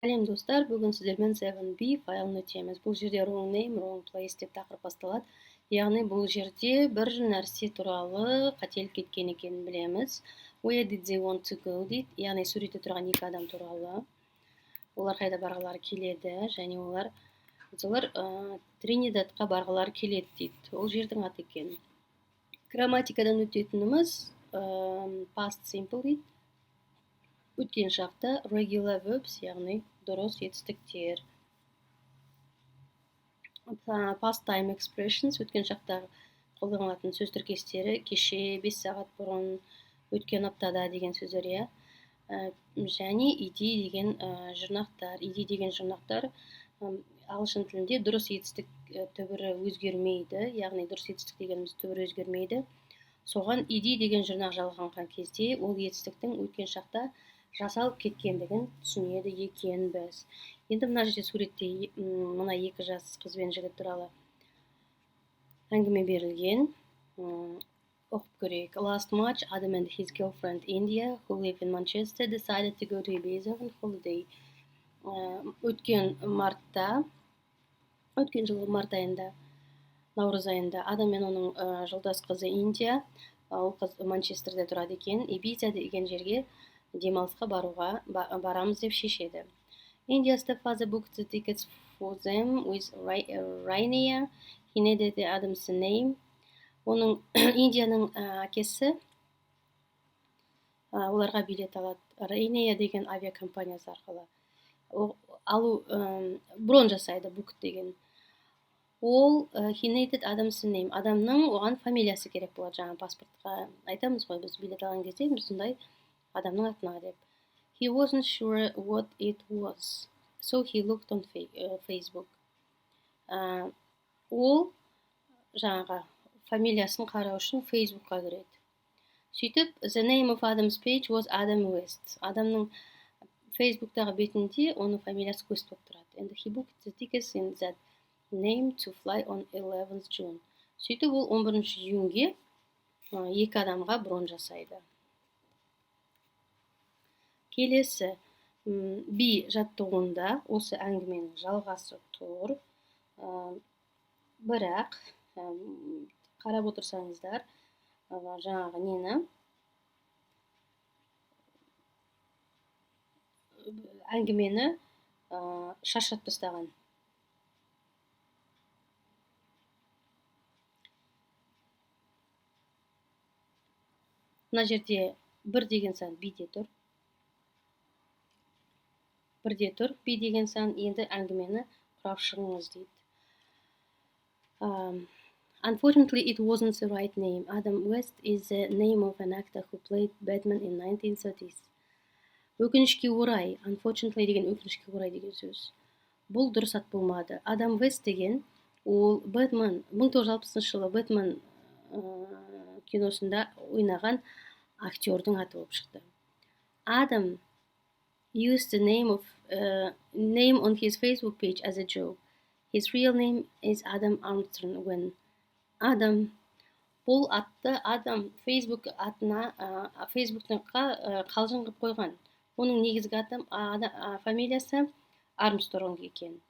Сәлем достар, бүгін сіздермен 7B файлын өтеміз. Бұл жерде wrong name, wrong place деп тақырып басталады. Яғни бұл жерде бір нәрсе туралы қателік кеткен екенін білеміз. Where did they want to go дейді. Яғни суретте тұрған екі адам туралы. Олар қайда барғылары келеді, және олар Тринидадқа барғылары келеді дейді. Ол жердің аты екен. Грамматикадан өтетініміз past simple дейді. Өткен шақта regular verbs, яғни дұрыс етістіктер. Past time expressions, өткен шақтағы қолданылатын сөз тіркестері, кеше, 5 сағат бұрын, өткен аптада деген сөздер. Және ed деген жұрнақтар. Ed деген жұрнақтар ағылшын тілінде дұрыс етістік түбірі өзгермейді, яғни дұрыс етістік дегеніміз түбірі өзгермейді. Соған ed деген жұрнақ жалғанған кезде ол етістіктің өткен шақта жасалып кеткендігін түсінеді екенбіз. Енді мына жерде суретте мына екі жас қыз бен жігіт туралы әңгіме берілген. Оқып көрейік. Last March, Adam and his girlfriend India, who live in Manchester, decided to go to Ibiza on holiday. Өткен жылғы март айында, наурыз айында, Адам мен оның жолдас қызы Индия, ол қыз Манчестерде тұрады екен, Ибиза деген жерге демалысқа барамыз деп шешеді. India's stepfather booked the tickets for them with Ryanair. He needed Adam's name. Оның Индияның әкесі оларға билет алады. Ryanair деген авиакомпаниясы арқылы. Брон жасайды, book деген. Ол he needed Adam's name. Адамның оған фамилиясы керек болады, жаңа паспортқа. Айтамыз ғой, біз билет алған кезде сондай адамның атына деп. He wasn't sure what it was, so he looked on Facebook. Ол жаңағы фамилиясын қарау үшін Facebookқа кіреді. Сөйтіп, the name of Adam's page was Adam West. Адамның Facebooktағы бетінде оның фамилиясы West болып тұрады. And he booked the tickets in that name to fly on 11th June. Сөйтіп, ол 11 июньге екі адамға брон жасайды. Келесі B жаттығуында осы әңгіменің жалғасы тұр. Бірақ қарап отырсаңыздар, жаңағы нені әңгімені шашырап тастаған. Мына жерде бір деген сан B-де тұр. Бірде тұр, B деген сан, енді әңгімені құрап шығыңыз дейді. Unfortunately, it wasn't the right name. Adam West is the name of an actor who played Batman in 1930s. Өкінішке орай, unfortunately деген өкінішке орай деген сөз. Бұл дұрыс ат болмады. Адам West деген, ол Batman, 1960 жылы Batman киносында ойнаған актердің аты болып шықты. Adam used the name on his Facebook page as a joke. His real name is Adam Armstrong. When Adam, бұл атты Адам Facebook атына, Facebook'қа қалжың қылып қойған. Оның негізгі аты фамилиясы Armstrong екен.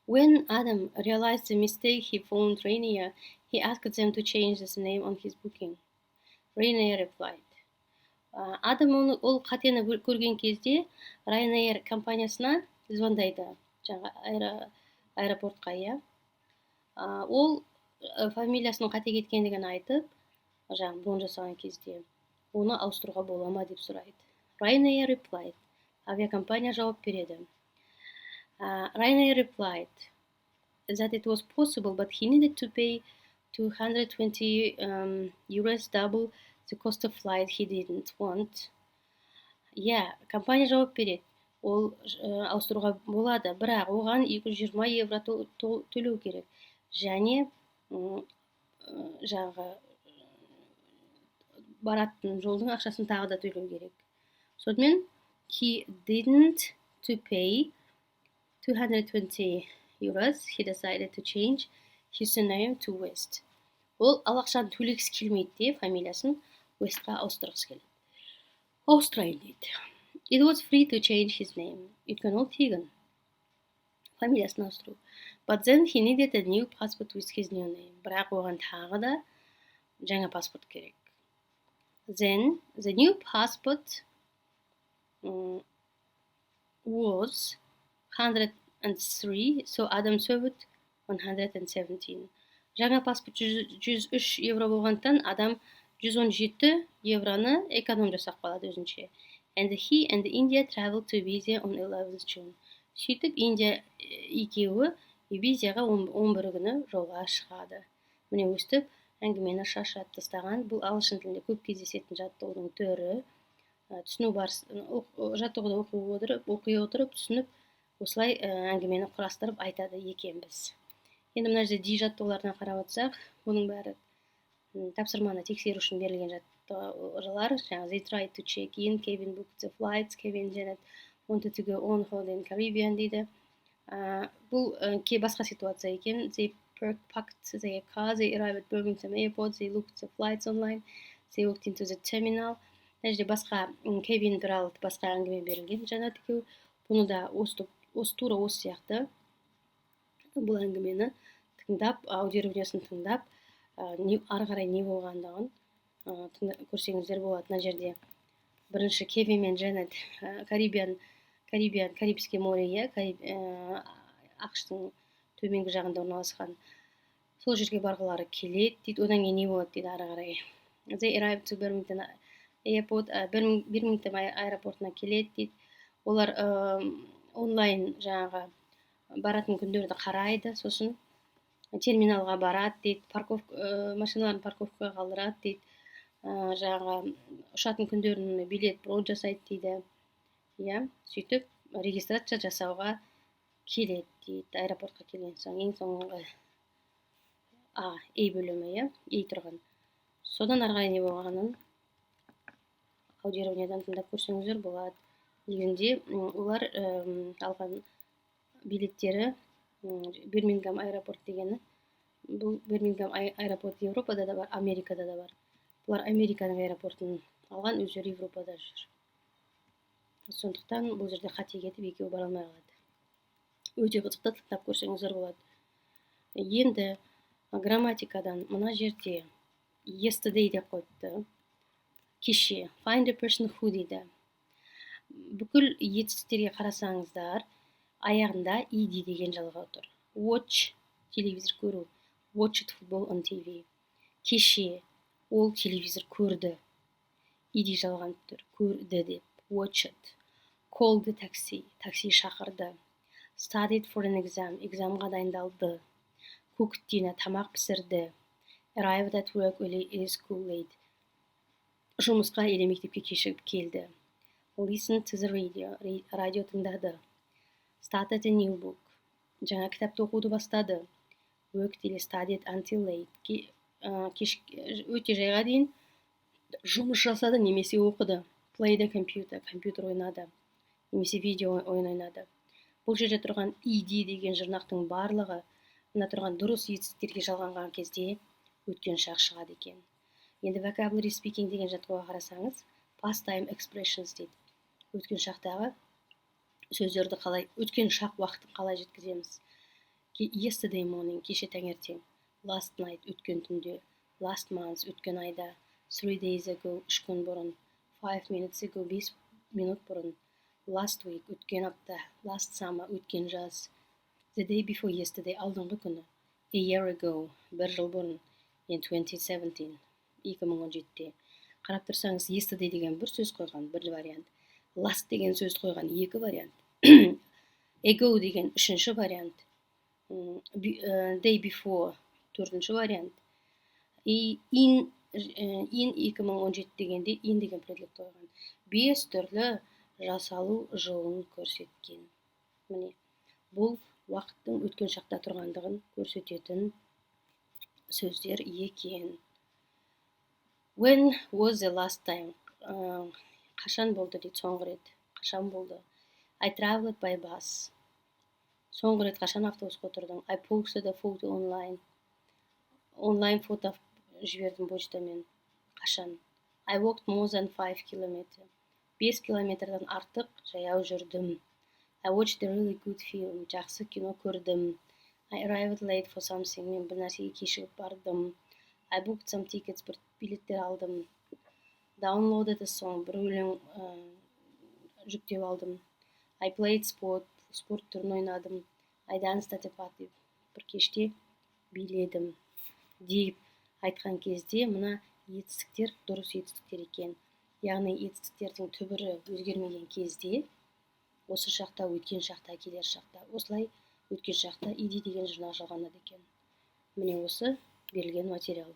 When Adam realized the mistake, he phoned Ryanair. He asked them to change the name on his booking. Ryanair replied. Адам ол қатені көрген кезде Ryanair компаниясына звондайды, жаңа аэропортқа. Ол фамилиясының қате кеткендігін айтып, жаңа брон жасаған кезде, оны ауыстыруға бола ма деп сұрайды. Ryanair replied. Авиакомпания жауап береді. Ryanair replied that it was possible, but he needed to pay 220 euros double the cost of flight he didn't want. Компания жауап береді. Ол ауыстыруға болады, бірақ оған 220 евро төлеу керек. Және жаңағы баратын жолдың ақшасын тағы да төлеу керек. Сонымен, he didn't to pay 220 euros. He decided to change his name to West. Ол ақшаны төлегісі келмейді де, фамилиясын Westқа ауыстырғысы келеді. Australian. It was free to change his name. Өйткені ол тегін. Фамилиясын ауыстыру. But then he needed a new passport with his new name. Бірақ оған тағы да жаңа паспорт керек. Then the new passport was 103, so Adam served 117. Жаңа паспорт 103 евро болғандықтан Адам 117 евроны эконом жасап қалады өзінше. And he and India traveled to Ibiza on 11th June. Сөйтіп, Индия екеуі Ибизаға 11 күні жолға шығады. Міне өстіп, әңгімені шашырап тастаған. Бұл ағылшын тілінде көп кездесетін жаттығудың түрі. Түсіну жаттығуды оқи отырып, түсініп, осылай әңгімені құрастырып айтады екенбіз. Енді мына жерде ди жаттығуларына қарап отырсақ, бұның бәрі тапсырманы тексеру үшін берілген жаттығулар. They tried to check in, Kevin booked the flights, Kevin Janet wanted to go on holiday in Caribbean дейді. Бұл басқа ситуация екен. They packed their car, they arrived at Birmingham airport, they looked the flights online, they walked into the terminal. Мына жерде басқа Кевин туралы басқа әңгіме берілген. Жаңа екеу бұны да тура осы сияқты бұл әңгімені тыңдап, аудиоверсиясын тыңдап, ары қарай не болғандығын көрсеңіздер болады. Мына жерде бірінші Кевин мен Дженет Карибский море, ақштың төменгі жағында орналасқан. Сол жерге барғылары келеді дейді. Одан кейін не болады дейді ары қарай. They arrived to Birmingham airport, Birmingham аэропортына келеді дейді. Олар онлайн жаңағы баратын күндерді қарайды, сосын терминалға барады дейді, машиналарын парковкаға қалдырады дейді, жаңағы ұшатын күндерін билет бронь жасайды дейді. Сөйтіп регистрация жасауға келеді дейді, аэропортқа келген соң. Ең соңғы A бөлімі, A тұрған. Содан ары қарай не болғанын аудиоверсиядан тыңдап көрсеңіздер болады. Негізінде олар алған билеттері Бирмингем аэропорт дегені. Бұл Бирмингем аэропорт Европада да бар, Америкада да бар. Бұлар Американың аэропортын алған, өздері Европада жүр. Сондықтан бұл жерде қате кетіп, екеуі бара алмай қалады. Өте қызықты, тыңдап көрсеңіздер болады. Енді грамматикадан мына жерде yesterday деп қойыпты. Кеше, find a person who дейді. Бүкіл етістіктерге қарасаңыздар, аяғында ed деген жалғау тұр. Watch, телевизор көру. Watched football on TV. Кеше, ол телевизор көрді. Ed жалған тұр. Көрді деп. Watched. Called the taxi. Такси шақырды. Studied for an exam. Экзамға дайындалды. Cooked dinner. Тамақ пісірді. Arrived at work early, it is school late. Жұмысқа или мектепке кешігіп келді. Listen to the radio. Радио тыңдады. Started a new book. Жаңа кітапты оқуды бастады. Worked или studied until late. Өте жайға дейін жұмыс жасады немесе оқыды. Played a computer. Компьютер ойнады. Немесе видео ойын ойнады. Бұл жерде тұрған ed деген жұрнақтың барлығы мына тұрған дұрыс етістіктерге жалғанған кезде өткен шақ шығады екен. Енді vocabulary speaking деген жаттығуға қарасаңыз, past time expressions дейді. Өткен шақтағы сөздерді қалай, өткен шақ уақытын қалай жеткіземіз. Yesterday morning, кеше таңертең. Last night, өткен түнде. Last month, өткен айда. 3 days ago, 3 күн бұрын. 5 minutes ago, 5 минут бұрын. Last week, өткен апта. Last summer, өткен жаз. The day before yesterday, алдыңғы күні. A year ago, 1 жыл бұрын. In 2017, 2017-те. Қарап тұрсаңыз, yesterday деген бір сөз қойған, бір вариант. Last деген сөз қойған, екі вариант. Ago деген үшінші вариант. Day before, төртінші вариант. In 2017 дегенде in деген предлог қойған. 5 түрлі жасалу жолын көрсеткен. Міне, бұл уақыттың өткен шақта тұрғандығын көрсететін сөздер екен. When was the last time? Қашан болды дейді, соңғы рет. Қашан болды? I traveled by bus. Соңғы рет қашан автобусқа отырдың? I posted a photo online. Онлайн фото жібердім почтамен. Қашан? I walked more than 5 kilometers. 5 километрден артық жаяу жүрдім. I watched a really good film. Жақсы кино көрдім. I arrived late for something. Мен бір нәрсеге кешігіп бардым. I booked some tickets. Бір билеттер алдым. Downloaded a song. Бір өлең жүктеп алдым. I played sport. Спорт түрін ойнадым. I danced at a party. Бір кеште биледім. Деп айтқан кезде мына етістіктер дұрыс етістіктер екен. Яғни етістіктердің түбірі өзгермеген кезде осы шақта, өткен шақта, келер шақта. Осылай өткен шақта иди деген жұрнақ жалғанады екен. Міне осы берілген материал.